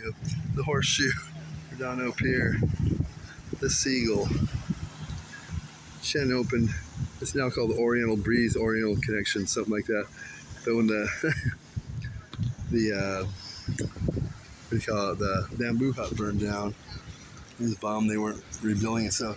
go. The Horseshoe, Verdano Pier, the Seagull. Shen opened, it's now called the Oriental Breeze, Oriental Connection, something like that. But when the what do you call it, the bamboo hut burned down, it was bombed, they weren't rebuilding it. So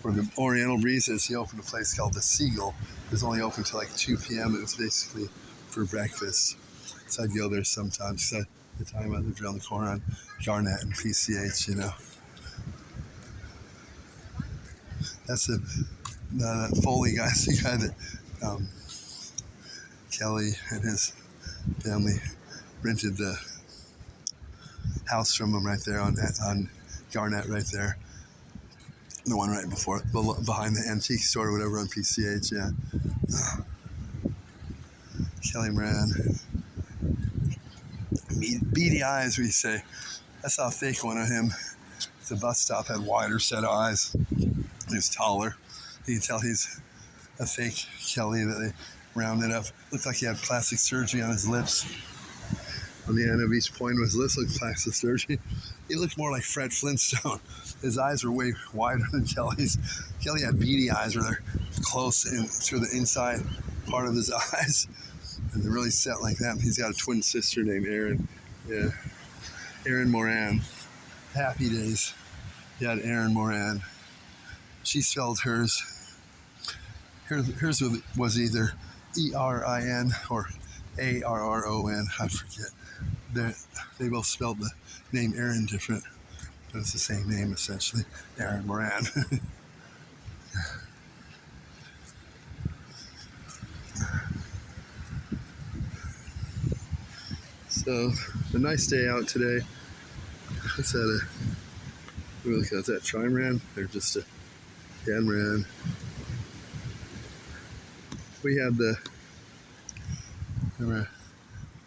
for the Oriental Breeze is, he opened a place called the Seagull. It was only open till like 2 p.m. It was basically for breakfast. So I'd go there sometimes. So at the time I lived around the corner on Garnet and PCH, you know. That's the Foley guy, the guy that Kelly and his family rented the house from him right there on Garnet right there. The one right before, behind the antique store or whatever on PCH, yeah. Kelly Moran. Beady eyes, we say. I saw a fake one of him. The bus stop had wider set of eyes. He was taller. You can tell he's a fake Kelly that they rounded up. Looked like he had plastic surgery on his lips. On the end of each point of his lips looked plastic surgery. He looked more like Fred Flintstone. His eyes were way wider than Kelly's. Kelly had beady eyes where they're close in through the inside part of his eyes. And they're really set like that. He's got a twin sister named Erin. Yeah. Erin Moran. Happy days. He had Erin Moran. She spelled hers. Hers was either E-R-I-N or A-R-R-O-N. I forget. They both spelled the name Erin different, but it's the same name essentially. Erin Moran. So, a nice day out today. Let's at is that trimaran or just a catamaran? We had my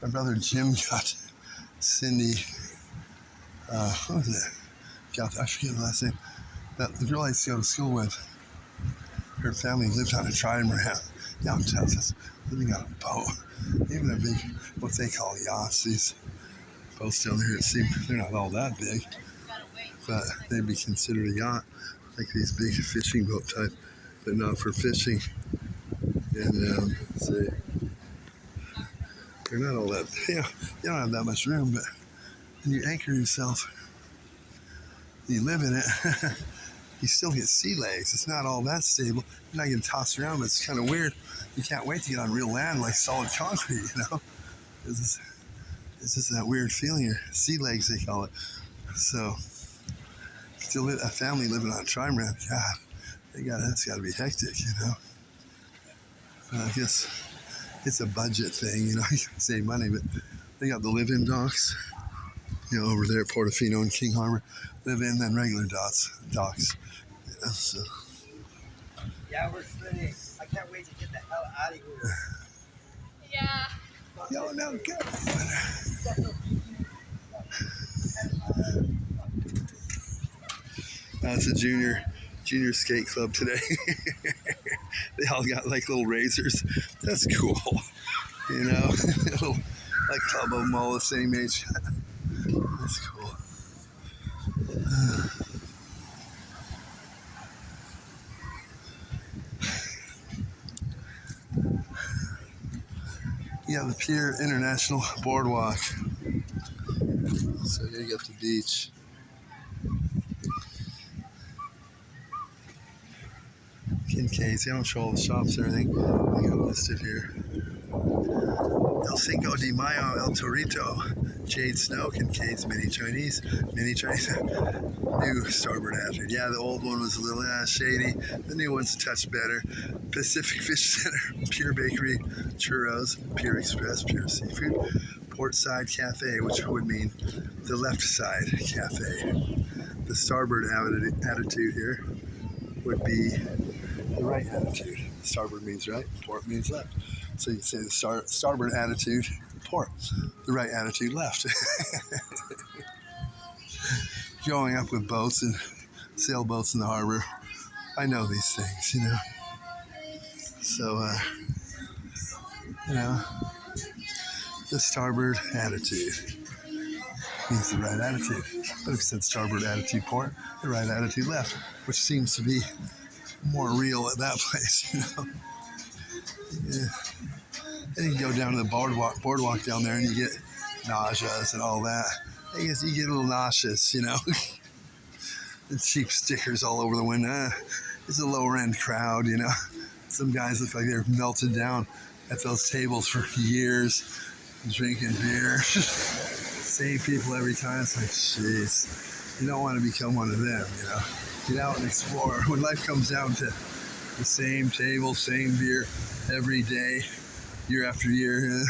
brother Jim got Cindy, what was it? I forget the last name. The girl I used to go to school with, her family lived on a trimaran down in Texas, living on a boat. Even a big, what they call yachts, these boats down there, they're not all that big, but they'd be considered a yacht, like these big fishing boat type, but not for fishing. And they're not all that, you don't have that much room, but when you anchor yourself, you live in it, you still get sea legs. It's not all that stable. You're not getting tossed around, but it's kind of weird. You can't wait to get on real land like solid concrete, you know? It's just that weird feeling, or sea legs they call it. So, still a family living on a trimaran, God, that's got to be hectic, you know? I guess it's a budget thing, you know, you can save money, but they got the live-in docks, you know, over there at Portofino and King Harbor. Live-in, then regular docks. Yeah, so. Yeah, we're splitting. I can't wait to get the hell out of here. Yeah. Yo, no, good. It's a junior skate club today. They all got like little razors. That's cool. You know, like club of them all the same age. That's cool. Yeah, the Pier International Boardwalk. So here you got the beach. Kincaid's. They don't show all the shops or anything. They got listed here. El Cinco de Mayo, El Torito, Jade Snow, Kincaid's Mini Chinese. New starboard attitude. Yeah, the old one was a little shady. The new one's a touch better. Pacific Fish Center, Pure Bakery, Churros, Pure Express, Pure Seafood, Portside Cafe, which would mean the left side cafe. The starboard attitude here would be the right attitude. Starboard means right, port means left. So you can say the starboard attitude, port. The right attitude, left. Growing up with boats and sailboats in the harbor, I know these things, you know. So, you know, the starboard attitude. means the right attitude. But if you said starboard attitude port, the right attitude left, which seems to be more real at that place, you know. Yeah. Then you go down to the boardwalk down there, and you get nauseas and all that. I guess you get a little nauseous, you know. And cheap stickers all over the window. It's a lower end crowd, you know. Some guys look like they're melted down at those tables for years, drinking beer. Same people every time. It's like, jeez, you don't want to become one of them, you know. Get out and explore. When life comes down to the same table, same beer every day, year after year.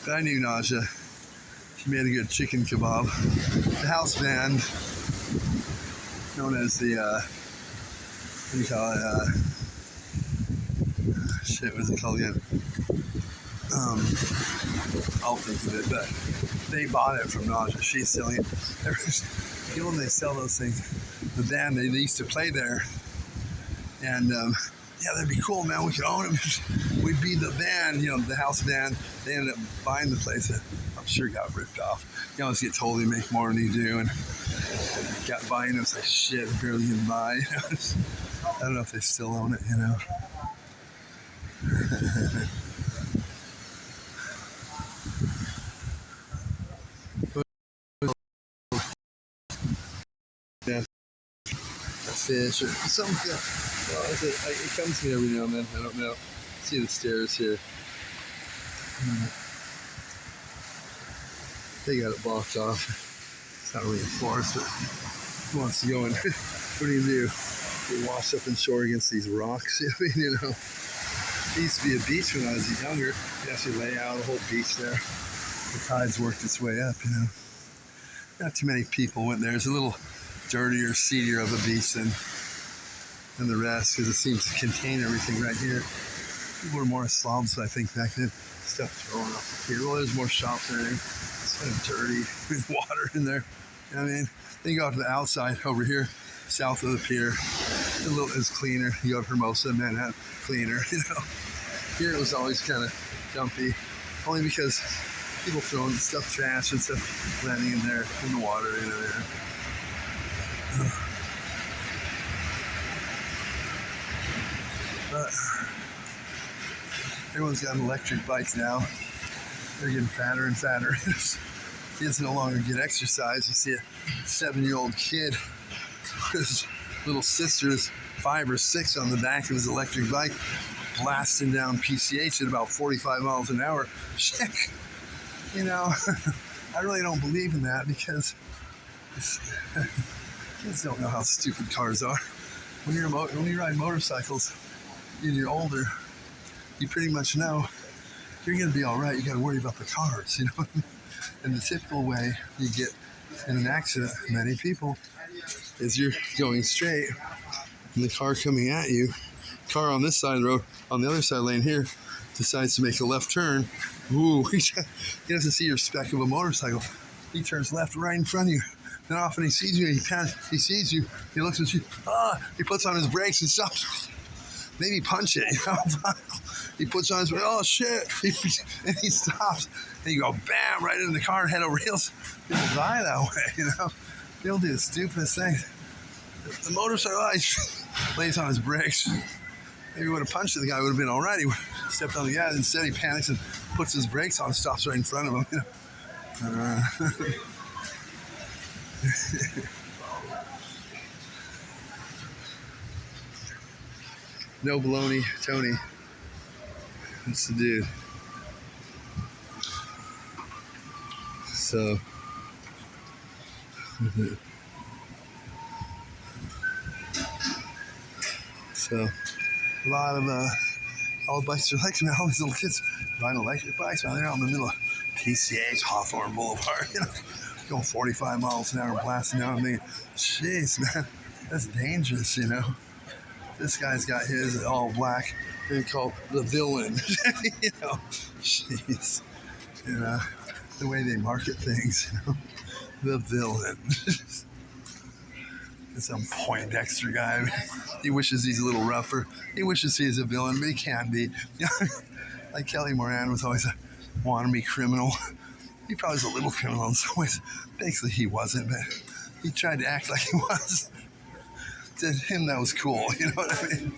But I knew Naja. She made a good chicken kebab. The house band, known as the, what do you call it? Shit, what is it called again? I'll think of it, but they bought it from Naja. She's selling it. You know, when they sell those things, the band, they used to play there. And, yeah, that'd be cool, man. We could own them. We'd be the band, you know, the house band. They ended up buying the place. I'm sure got ripped off. You always get told they make more than you do, and got buying. It was like, shit, I'm barely getting by. You know? I don't know if they still own it, you know. Yeah, a fish or something. Well, it comes to me every now and then. I don't know. See the stairs here. They got it blocked off. It's not really enforced, but who wants to go in? What do? You wash up in shore against these rocks. I mean, you know, it used to be a beach when I was younger. You actually lay out a whole beach there. The tide's worked its way up, you know. Not too many people went there. It's a little dirtier, seedier of a beach than the rest because it seems to contain everything right here. People were more slobs, I think, back then. Stuff thrown off the pier. Well, there's more shops and everything. It's kind of dirty with water in there. You know what I mean? Then you go out to the outside over here, south of the pier. It's cleaner. You go to Hermosa, Manhattan, cleaner. You know, here it was always kind of dumpy, only because people throwing stuff, trash and stuff, landing in there in the water. You know. But everyone's got electric bikes now. They're getting fatter and fatter. Kids no longer get exercise. You see a 7-year-old kid with his little sister's 5 or 6 on the back of his electric bike, blasting down PCH at about 45 miles an hour. Shit. You know, I really don't believe in that because kids don't know how stupid cars are. When you ride motorcycles and you're older, you pretty much know you're going to be all right. You got to worry about the cars, you know. And the typical way you get in an accident, many people, is you're going straight, and the car coming at you, car on this side of the road, on the other side lane here, decides to make a left turn. Ooh, he doesn't see your speck of a motorcycle. He turns left right in front of you. Then often he sees you, and he sees you, he looks at you, he puts on his brakes and stops. Maybe punch it, you know. He puts on his brakes, oh shit, and he stops. And you go bam, right into the car and head over heels. People die that way, you know. They'll do the stupidest thing. The motorcycle lays on his brakes. Maybe he would have punched it, the guy would have been all right. He would have stepped on the gas. Instead, he panics and puts his brakes on and stops right in front of him, you know. No baloney, Tony. That's the dude. So, a lot of all the bikes are electric now. All these little kids riding electric bikes out there out in the middle of PCH, Hawthorne Boulevard, you know, going 45 miles an hour, blasting down. I mean, jeez, man, that's dangerous, you know. This guy's got his all black. They're called the villain, you know. Jeez, you know, the way they market things, you know, the villain. some Poindexter guy. He wishes he's a little rougher. He wishes he's a villain, but he can't be. Like Kelly Moran was always a wannabe criminal. He probably was a little criminal in some ways. Basically, he wasn't, but he tried to act like he was. To him, that was cool. You know what I mean?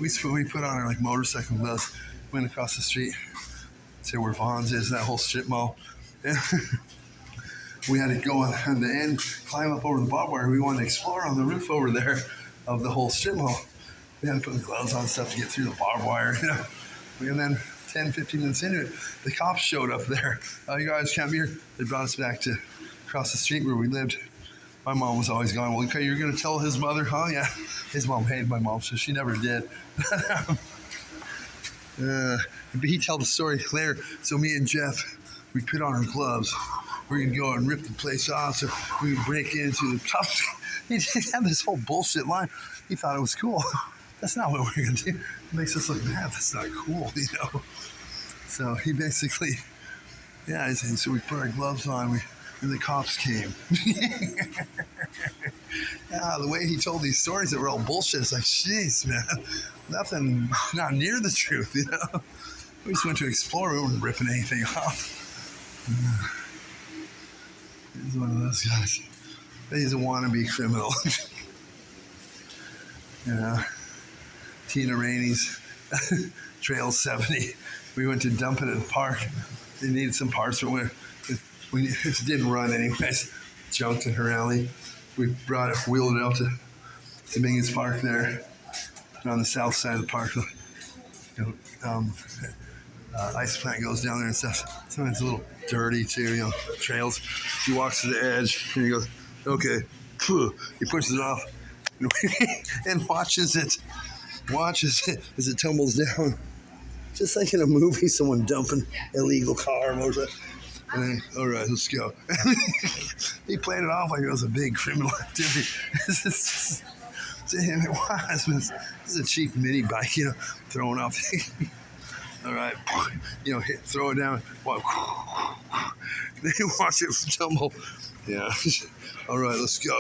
We put on our like motorcycle gloves, went across the street to where Vaughn's is, that whole strip mall. And we had to go on the end, climb up over the barbed wire. We wanted to explore on the roof over there of the whole strip mall. We had to put the gloves on and stuff to get through the barbed wire, you know. And then 10, 15 minutes into it, the cops showed up there. You guys can't be here. They brought us back to across the street where we lived. My mom was always going, well, okay, you're going to tell his mother, huh? Yeah. His mom hated my mom, so she never did. But he told the story later. So me and Jeff, we put on our gloves. We're going to go and rip the place off so we can break into the cops. He had this whole bullshit line. He thought it was cool. That's not what we're going to do. It makes us look bad. That's not cool, you know. So he basically, yeah, so we put our gloves on. And the cops came. Yeah, the way he told these stories that were all bullshit, it's like, jeez, man, nothing, not near the truth, you know. We just went to explore. We weren't ripping anything off. He's one of those guys. He's a wannabe criminal. You know, Tina Rainey's Trail 70. We went to dump it at the park. They needed some parts from where. We just didn't run anyways. Junked in her alley. We brought it, wheeled it out to Dominguez Park there, on the south side of the park. You know, ice plant goes down there and stuff. Sometimes it's a little dirty too. You know, trails. He walks to the edge and he goes, "Okay," he pushes it off and watches it as it tumbles down, just like in a movie. Someone dumping illegal car motorcycle. And then, all right, let's go. He played it off like it was a big criminal activity. To him, it was. This is a cheap mini bike, you know, throwing off. All right, you know, throw it down. Then watch it tumble. Yeah. All right, let's go.